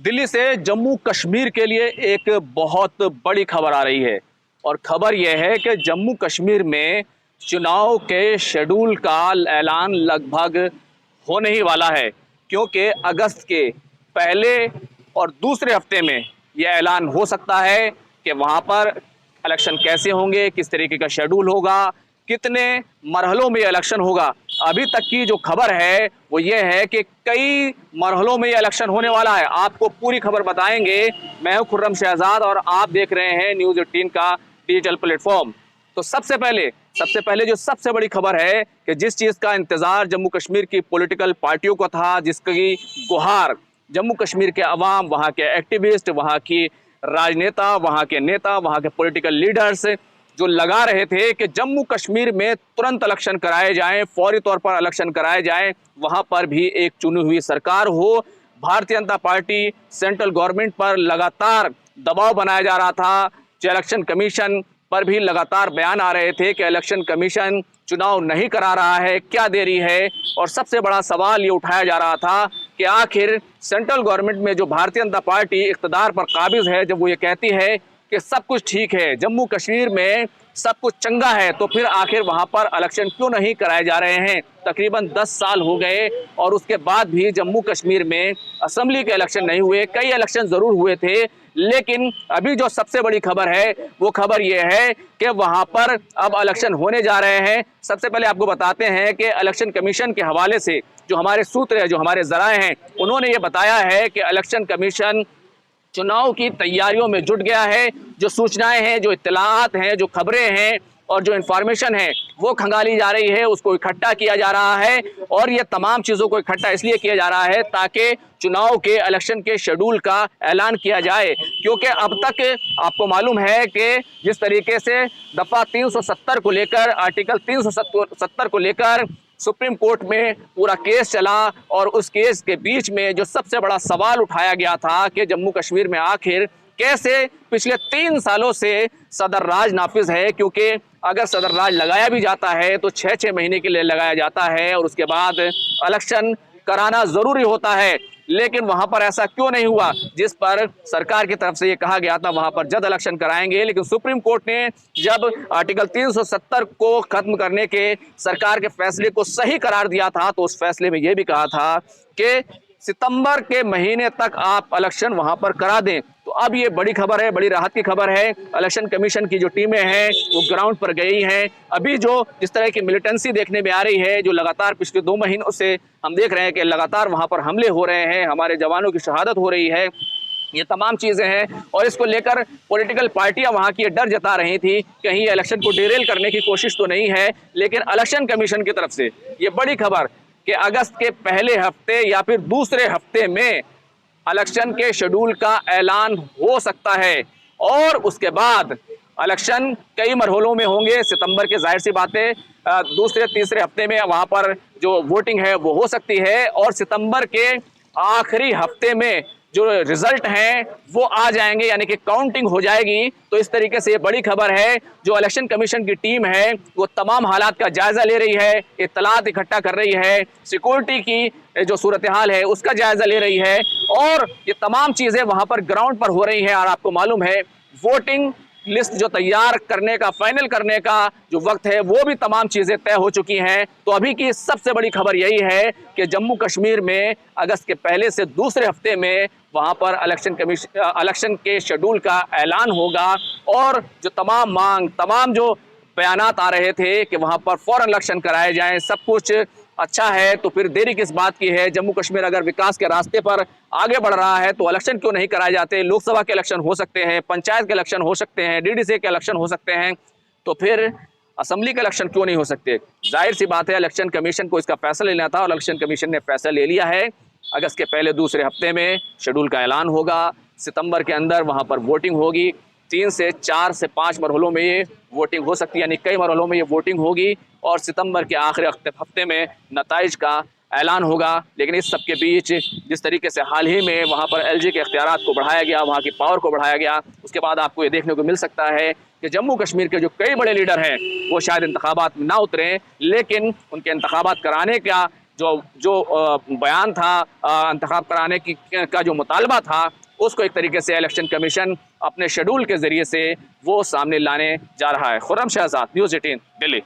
दिल्ली से जम्मू कश्मीर के लिए एक बहुत बड़ी खबर आ रही है और खबर यह है कि जम्मू कश्मीर में चुनाव के शेड्यूल का ऐलान लगभग होने ही वाला है, क्योंकि अगस्त के पहले और दूसरे हफ्ते में यह ऐलान हो सकता है कि वहाँ पर इलेक्शन कैसे होंगे, किस तरीके का शेड्यूल होगा, कितने मरहलों में इलेक्शन होगा। अभी तक की जो खबर है वो ये है कि कई मरहलों में ये इलेक्शन होने वाला है। आपको पूरी खबर बताएंगे। मैं हूं खुर्रम शहजाद और आप देख रहे हैं न्यूज़ 18 का डिजिटल प्लेटफॉर्म। तो सबसे पहले जो सबसे बड़ी खबर है कि जिस चीज़ का इंतज़ार जम्मू कश्मीर की पॉलिटिकल पार्टियों को था, जिसकी गुहार जम्मू कश्मीर के अवाम, वहाँ के एक्टिविस्ट, वहाँ की राजनेता, वहाँ के नेता, वहाँ के पॉलिटिकल लीडर्स जो लगा रहे थे कि जम्मू कश्मीर में तुरंत इलेक्शन कराए जाएं, फौरी तौर पर इलेक्शन कराए जाएं, वहां पर भी एक चुनी हुई सरकार हो। Bharatiya Janata party central government पर लगातार दबाव बनाया जा रहा था। जो इलेक्शन कमीशन पर भी लगातार बयान आ रहे थे कि इलेक्शन कमीशन चुनाव नहीं करा रहा है, क्या देरी है। और सबसे बड़ा सवाल ये उठाया जा रहा था कि आखिर सेंट्रल गवर्नमेंट में जो भारतीय जनता पार्टी इक़्तिदार पर काबिज है, जब वो ये कहती है कि सब कुछ ठीक है, जम्मू कश्मीर में सब कुछ चंगा है, तो फिर आखिर वहां पर इलेक्शन क्यों नहीं कराए जा रहे हैं। तकरीबन 10 साल हो गए और उसके बाद भी जम्मू कश्मीर में असेंबली के इलेक्शन नहीं हुए। कई इलेक्शन जरूर हुए थे, लेकिन अभी जो सबसे बड़ी खबर है वो खबर ये है कि वहां पर अब इलेक्शन होने जा रहे हैं। सबसे पहले आपको बताते हैं कि इलेक्शन कमीशन के हवाले से जो हमारे सूत्र है, जो हमारे जराए हैं, उन्होंने ये बताया है कि इलेक्शन कमीशन चुनाव की तैयारियों में जुट गया है। जो सूचनाएं हैं, जो इत्तलात हैं, जो खबरें हैं और जो इन्फॉर्मेशन है वो खंगाली जा रही है, उसको इकट्ठा किया जा रहा है। और ये तमाम चीज़ों को इकट्ठा इसलिए किया जा रहा है ताकि चुनाव के इलेक्शन के शेड्यूल का ऐलान किया जाए। क्योंकि अब तक आपको मालूम है कि जिस तरीके से दफ़ा 370 को लेकर, आर्टिकल 370 को लेकर सुप्रीम कोर्ट में पूरा केस चला और उस केस के बीच में जो सबसे बड़ा सवाल उठाया गया था कि जम्मू कश्मीर में आखिर कैसे पिछले 3 सालों से सदर राज नाफिज है। क्योंकि अगर सदर राज लगाया भी जाता है तो 6-6 महीने के लिए लगाया जाता है और उसके बाद इलेक्शन कराना जरूरी होता है। लेकिन वहां पर ऐसा क्यों नहीं हुआ, जिस पर सरकार की तरफ से ये कहा गया था वहां पर जल्द इलेक्शन कराएंगे। लेकिन सुप्रीम कोर्ट ने जब आर्टिकल 370 को खत्म करने के सरकार के फैसले को सही करार दिया था, तो उस फैसले में यह भी कहा था कि सितंबर के महीने तक आप इलेक्शन वहां पर करा दें। तो अब ये बड़ी खबर है, बड़ी राहत की खबर है। इलेक्शन कमीशन की जो टीमें हैं वो ग्राउंड पर गई हैं। अभी जो जिस तरह की मिलिटेंसी देखने में आ रही है, जो लगातार पिछले 2 महीनों से हम देख रहे हैं कि लगातार वहां पर हमले हो रहे हैं, हमारे जवानों की शहादत हो रही है, ये तमाम चीज़ें हैं। और इसको लेकर पॉलिटिकल पार्टियां वहां की डर जता रही थी कहीं इलेक्शन को डिरेल करने की कोशिश तो नहीं है। लेकिन इलेक्शन कमीशन की तरफ से ये बड़ी खबर कि अगस्त के पहले हफ्ते या फिर दूसरे हफ्ते में इलेक्शन के शेड्यूल का ऐलान हो सकता है। और उसके बाद इलेक्शन कई मरहलों में होंगे। सितंबर के जाहिर सी बातें दूसरे तीसरे हफ्ते में वहां पर जो वोटिंग है वो हो सकती है और सितंबर के आखिरी हफ्ते में जो रिजल्ट हैं वो आ जाएंगे, यानी कि काउंटिंग हो जाएगी। तो इस तरीके से ये बड़ी खबर है। जो इलेक्शन कमीशन की टीम है वो तमाम हालात का जायजा ले रही है, इत्तलात इकट्ठा कर रही है, सिक्योरिटी की जो सूरत हाल है उसका जायजा ले रही है और ये तमाम चीज़ें वहां पर ग्राउंड पर हो रही हैं। और आपको मालूम है वोटिंग लिस्ट जो तैयार करने का, फाइनल करने का जो वक्त है, वो भी तमाम चीज़ें तय हो चुकी हैं। तो अभी की सबसे बड़ी खबर यही है कि जम्मू कश्मीर में अगस्त के पहले से दूसरे हफ्ते में वहां पर इलेक्शन के शेड्यूल का ऐलान होगा। और जो तमाम मांग, तमाम जो बयानात आ रहे थे कि वहां पर फौरन इलेक्शन कराए जाएं, सब कुछ अच्छा है, तो फिर देरी किस बात की है। जम्मू कश्मीर अगर विकास के रास्ते पर आगे बढ़ रहा है तो इलेक्शन क्यों नहीं कराए जाते। लोकसभा के इलेक्शन हो सकते हैं, पंचायत के इलेक्शन हो सकते हैं, डीडीसी के इलेक्शन हो सकते हैं, तो फिर असेंबली के इलेक्शन क्यों नहीं हो सकते। जाहिर सी बात है इलेक्शन कमीशन को इसका फैसला लेना था और इलेक्शन कमीशन ने फैसला ले लिया है। अगस्त के पहले दूसरे हफ्ते में शेड्यूल का ऐलान होगा। सितंबर के अंदर वहाँ पर वोटिंग होगी। 3 से 4 से 5 मरहलों में ये वोटिंग हो सकती है, यानी कई मरहलों में ये वोटिंग होगी और सितंबर के आखिरी हफ्ते में नताइज का ऐलान होगा। लेकिन इस सब के बीच जिस तरीके से हाल ही में वहाँ पर एलजी के इख्तियारात को बढ़ाया गया, वहाँ की पावर को बढ़ाया गया, उसके बाद आपको ये देखने को मिल सकता है कि जम्मू कश्मीर के जो कई बड़े लीडर हैं वो शायद इंतखाबात में ना उतरें, लेकिन उनके इंतखाबात कराने का जो जो बयान था इंतखाब कराने की का जो मुतालबा था, उसको एक तरीके से इलेक्शन कमीशन अपने शेड्यूल के ज़रिए से वो सामने लाने जा रहा है। खुर्रम शहजाद, न्यूज़ 18 दिल्ली।